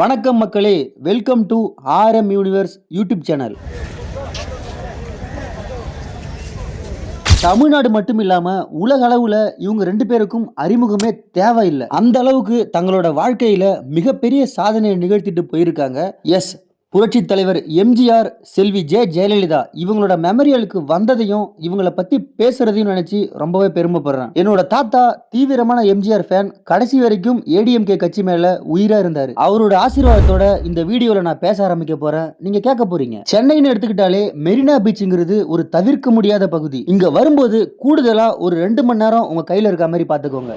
வணக்கம் மக்களே, welcome to RM universe YouTube channel. Tamil Nadu மட்டும் இல்லாம உலக அளவுல இவங்க ரெண்டு பேருக்கும் அறிமுகமே தேவையில்லை. அந்த அளவுக்கு தங்களோட வாழ்க்கையில மிகப்பெரிய சாதனையை நிகழ்த்திட்டு போயிருக்காங்க. எஸ், புரட்சி தலைவர் எம்ஜிஆர், செல்வி ஜெயலலிதா இவங்களோட மெமரியலுக்கு வந்ததையும் இவங்கள பத்தி பேசுறதையும் நினைச்சு ரொம்பவே பெருமைப்படுறேன். என்னோட தாத்தா தீவிரமான எம்ஜிஆர் ஃபேன். கடைசி வரைக்கும் ஏடிஎம்கே கட்சி மேல உயிரா இருந்தாரு. அவரோட ஆசீர்வாதத்தோட இந்த வீடியோல நான் பேச ஆரம்பிக்க போறேன். நீங்க கேட்க போறீங்க, சென்னைன்னு எடுத்துக்கிட்டாலே மெரினா பீச்ங்கிறது ஒரு தவிர்க்க முடியாத பகுதி. இங்க வரும்போது கூடுதலா ஒரு 2 மணி நேரம் உங்க கையில இருக்க மாதிரி பாத்துக்கோங்க.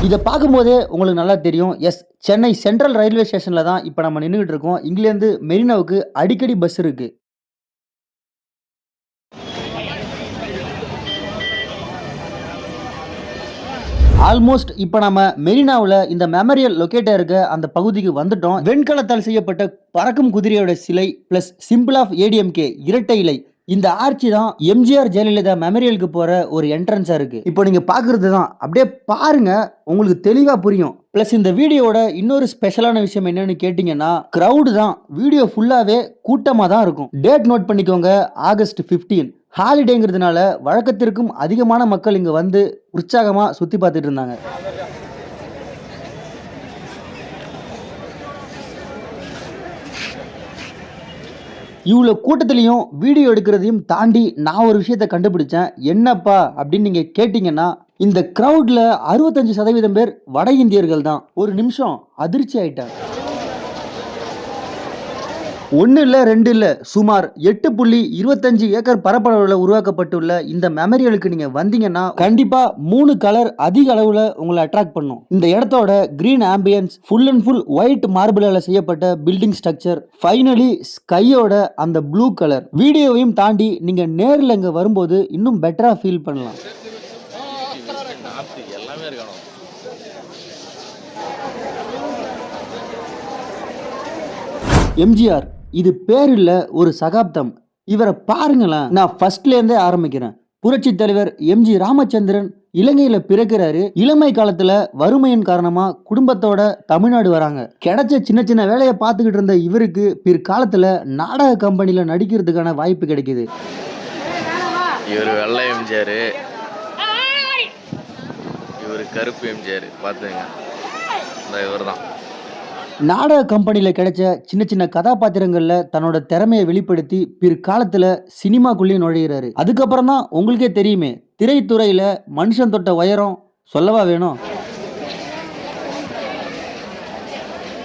இதை பார்க்கும்போதே உங்களுக்கு நல்லா தெரியும். எஸ், சென்னை சென்ட்ரல் ரயில்வே ஸ்டேஷனில் தான் இப்போ நம்ம நின்றுக்கிட்டு இருக்கோம். இங்கிலேருந்து மெரினாவுக்கு அடிக்கடி பஸ் இருக்கு. ஆல்மோஸ்ட் இப்போ நம்ம மெரினாவில் இந்த மெமரியல் லொக்கேட்டாக இருக்க அந்த பகுதிக்கு வந்துட்டோம். வெண்கலத்தால் செய்யப்பட்ட பறக்கும் குதிரையோட சிலை பிளஸ் சிம்பிள் ஆஃப் ஏடிஎம்கே இரட்டை இலை, இந்த ஆர்ச்சி தான் எம்ஜிஆர் ஜெயலலிதா மெமரியலுக்கு போற ஒரு என்ட்ரன்ஸா இருக்கு. இப்போ நீங்க பாக்குறது தான், அப்படியே பாருங்க, உங்களுக்கு தெளிவா புரியும். பிளஸ் இந்த வீடியோட இன்னொரு ஸ்பெஷலான விஷயம் என்னன்னு கேட்டீங்கன்னா, கிரவுடு தான். வீடியோ ஃபுல்லாவே கூட்டமா தான் இருக்கும். டேட் நோட் பண்ணிக்கோங்க, ஆகஸ்ட் 15. ஹாலிடேங்கிறதுனால வழக்கத்திற்கும் அதிகமான மக்கள் இங்க வந்து உற்சாகமா சுத்தி பார்த்துட்டு இருந்தாங்க. இவ்வளோ கூட்டத்திலையும் வீடியோ எடுக்கிறதையும் தாண்டி நான் ஒரு விஷயத்தை கண்டுபிடிச்சேன். என்னப்பா அப்படின்னு நீங்கள் கேட்டிங்கன்னா, இந்த க்ரௌடில் 65% பேர் வட இந்தியர்கள் தான். ஒரு நிமிஷம் அதிர்ச்சி ஆயிட்டாங்க. 1 இல்லை 2 இல்லை, சுமார் 8.25 ஏக்கர் பரப்பளவில் உருவாக்கப்பட்டுள்ள இந்த மெமரியலுக்கு நீங்க வந்தீங்கன்னா கண்டிப்பா 3 கலர் அதிக அளவுல உங்களை அட்ராக்ட் பண்ணும். இந்த இடத்தோட green ambience, full and full white மார்பிளால செய்யப்பட்ட பில்டிங் ஸ்ட்ரக்சர், ஃபைனலி ஸ்கையோட அந்த ப்ளூ கலர். வீடியோவையும் தாண்டி நீங்க நேரில் இங்க வரும்போது இன்னும் பெட்டரா ஃபீல் பண்ணலாம். எம்ஜிஆர், இது பேர் இல்ல, ஒரு சகாப்தம். இவரை பாருங்களேன். நான் ஃபர்ஸ்ட்ல இருந்தே ஆரம்பிக்கிறேன். புரட்சி தலைவர் எம்ஜி ராமச்சந்திரன் இலங்கையில பிறக்கிறாரு. இளமை காலத்துல வறுமையின் காரணமா குடும்பத்தோட தமிழ்நாடு வராங்க. கிடைச்ச சின்ன சின்ன வேலையை பார்த்துக்கிட்டு இருந்த இவருக்கு பிற்காலத்துல நாடக கம்பெனில நடிக்கிறதுக்கான வாய்ப்பு கிடைக்குது. இவர் வெள்ளை எம்ஜிஆர், இவர் கருப்பு எம்ஜிஆர். பார்த்துங்க, இவர் தான். நாடக கம்பெனியில் கிடைச்ச சின்ன சின்ன கதாபாத்திரங்கள்ல தன்னோட திறமையை வெளிப்படுத்தி பிற்காலத்துல சினிமாக்குள்ளேயும் நுழைகிறாரு. அதுக்கப்புறம் தான் உங்களுக்கே தெரியுமே, திரைத்துறையில மனுஷன் தொட்ட உயரம் சொல்லவா வேணும்.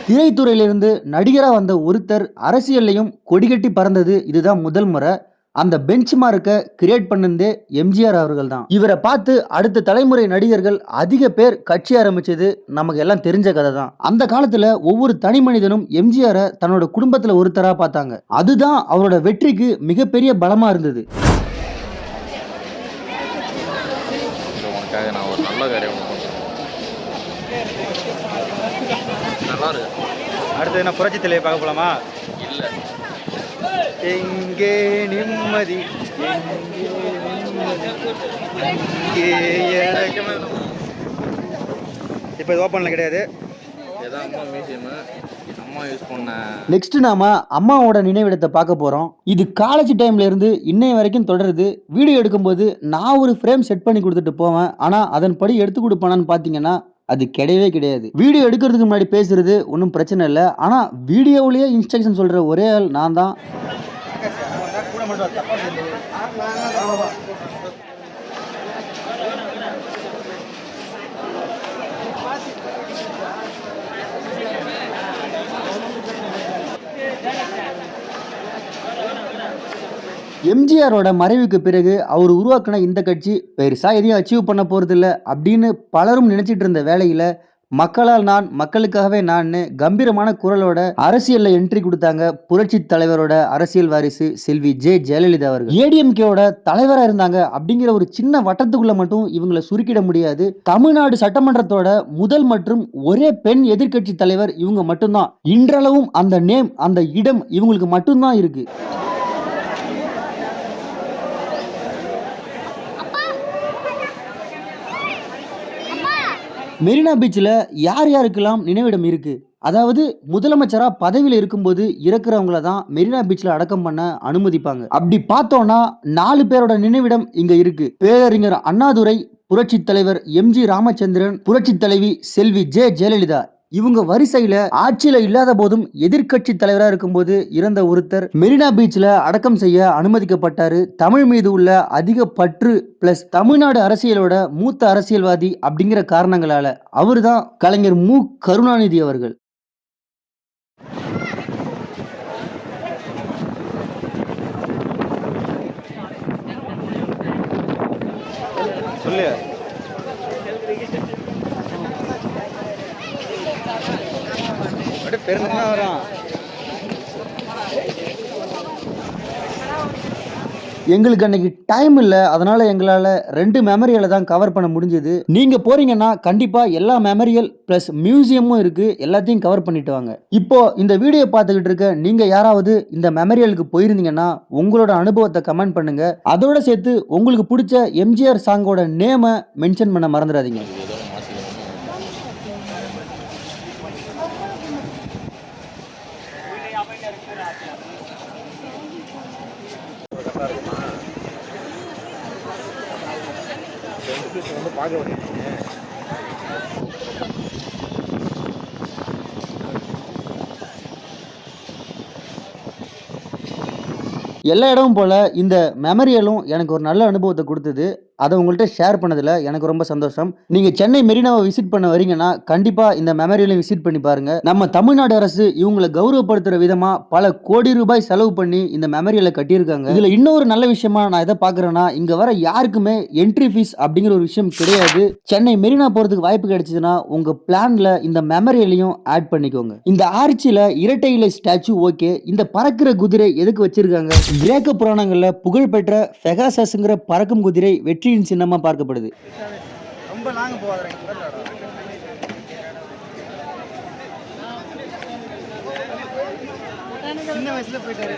திரைத்துறையிலிருந்து நடிகரா வந்த ஒருத்தர் அரசியல்லையும் கொடிகட்டி பறந்தது இதுதான் முதல் முறை. அந்த பெஞ்ச் மார்க்கை கிரியேட் பண்ணதே எம்ஜிஆர் அவர்கள் தான். இவரை பார்த்து அடுத்த தலைமுறை நடிகர்கள் அதிக பேர் கட்சி ஆரம்பிச்சது நமக்கு எல்லாம் தெரிஞ்ச கதை தான். அந்த காலத்துல ஒவ்வொரு தனி மனிதனும் எம்ஜிஆரை தன்னோட குடும்பத்துல ஒருத்தரா பார்த்தாங்க. அதுதான் அவரோட வெற்றிக்கு மிகப்பெரிய பலமா இருந்தது. நான் ஒரு நல்ல காரியம் நல்லா இருக்கு. அடுத்து என்ன புரட்சி தலையை பார்க்க போலாமா? இல்லை, எங்கே நிம்மதி, இப்போ இது ஓப்பனில் கிடையாது. நெக்ஸ்ட் நாம அம்மாவோட நினைவிடத்தை பார்க்க போறோம். இது காலேஜ் டைம்ல இருந்து இன்னைய வரைக்கும் தொடருது. வீடியோ எடுக்கும்போது நான் ஒரு ஃப்ரேம் செட் பண்ணி கொடுத்துட்டு போவேன். ஆனா அதன்படி எடுத்து கொடுப்பானான்னு பாத்தீங்கன்னா அது கிடையவே கிடையாது. வீடியோ எடுக்கிறதுக்கு முன்னாடி பேசுறது ஒன்றும் பிரச்சனை இல்லை. ஆனா வீடியோவிலேயே இன்ஸ்ட்ரக்ஷன் சொல்ற ஒரே ஆள் நான் தான். எம்ஜிஆரோட மறைவுக்கு பிறகு அவர் உருவாக்கின இந்த கட்சி பெருசா எதையும் அச்சீவ் பண்ண போறது இல்லை அப்படின்னு பலரும் நினைச்சிட்டு இருந்த வேளையில மக்களால் நான் மக்களுக்காகவே நான்னு கம்பீரமான குரலோட அரசியல்ல என்ட்ரி கொடுத்தாங்க புரட்சி தலைவரோட அரசியல் வாரிசு செல்வி ஜெயலலிதா அவர்கள். ஏடிஎம்கேவோட தலைவரா இருந்தாங்க அப்படிங்கிற ஒரு சின்ன வட்டத்துக்குள்ள மட்டும் இவங்களை சுருக்கிட முடியாது. தமிழ்நாடு சட்டமன்றத்தோட முதல் மற்றும் ஒரே பெண் எதிர்க்கட்சி தலைவர் இவங்க மட்டும்தான். இன்றளவும் அந்த நேம், அந்த இடம் இவங்களுக்கு மட்டும்தான் இருக்கு. மெரினா பீச்சில் யார் யாருக்கெல்லாம் நினைவிடம் இருக்கு? அதாவது முதலமைச்சரா பதவியில் இருக்கும்போது இறக்குறவங்கள தான் மெரினா பீச்சில் அடக்கம் பண்ண அனுமதிப்பாங்க. அப்படி பார்த்தோம்னா 4 பேரோட நினைவிடம் இங்க இருக்கு. பேரறிஞர் அண்ணாதுரை, புரட்சி தலைவர் எம்ஜி ராமச்சந்திரன், புரட்சி தலைவி செல்வி ஜெயலலிதா. இவங்க வரிசையில ஆட்சியில இல்லாத போதும் எதிர்கட்சி தலைவராக இருக்கும்போது இறந்த ஒருத்தர் மெரினா பீச்ல அடக்கம் செய்ய அனுமதிக்கப்பட்டாரு. தமிழ் மீது உள்ள அதிக பற்று பிளஸ் தமிழ்நாடு அரசியலோட மூத்த அரசியல்வாதி அப்படிங்கிற காரணங்களால அவர்தான் கலைஞர் மு. கருணாநிதி அவர்கள். சொல்லு. அப்படியே பெருந்தா வரும். எங்களுக்கு அன்னைக்கு டைம் இல்லை, அதனால எங்களால் 2 மெமரியலை தான் கவர் பண்ண முடிஞ்சது. நீங்கள் போறீங்கன்னா கண்டிப்பாக எல்லா மெமரியல் ப்ளஸ் மியூசியமும் இருக்குது, எல்லாத்தையும் கவர் பண்ணிட்டு வாங்க. இப்போ இந்த வீடியோ பார்த்துக்கிட்டு இருக்க நீங்கள் யாராவது இந்த மெமரியலுக்கு போயிருந்தீங்கன்னா உங்களோட அனுபவத்தை கமெண்ட் பண்ணுங்க. அதோட சேர்த்து உங்களுக்கு பிடிச்ச எம்ஜிஆர் சாங்கோட நேமை மென்ஷன் பண்ண மறந்துடாதீங்க. பார்க்க முடியும். எல்லா இடமும் போல இந்த மெமரியலும் எனக்கு ஒரு நல்ல அனுபவத்தை கொடுத்தது. அதை உங்கள்கிட்ட ஷேர் பண்ணதில் எனக்கு ரொம்ப சந்தோஷம். நீங்கள் சென்னை மெரினாவை விசிட் பண்ண வரீங்கன்னா கண்டிப்பாக இந்த மெமரியலையும் விசிட் பண்ணி பாருங்க. நம்ம தமிழ்நாடு அரசு இவங்களை கௌரவப்படுத்துகிற விதமாக பல கோடி ரூபாய் செலவு பண்ணி இந்த மெமரியலை கட்டியிருக்காங்க. இதில் இன்னொரு நல்ல விஷயமா நான் எதை பார்க்குறேன்னா, இங்கே வர யாருக்குமே என்ட்ரி ஃபீஸ் அப்படிங்கிற ஒரு விஷயம் கிடையாது. சென்னை மெரினா போகிறதுக்கு வாய்ப்பு கிடைச்சதுன்னா உங்கள் பிளானில் இந்த மெமரியலையும் ஆட் பண்ணிக்கோங்க. இந்த ஆர்ச்சியில் இரட்டை இலை ஸ்டாச்சு ஓகே. இந்த பறக்கிற குதிரை எதுக்கு வச்சிருக்காங்க? கிரேக்க புராணங்களில் புகழ்பெற்ற பெகாசஸ்ங்கிற பறக்கும் குதிரை வெற்றியின் சின்னமா பார்க்கப்படுது. ரொம்ப லாங்க போவாதீங்க. சின்ன வயசுல போயிட்டாரு.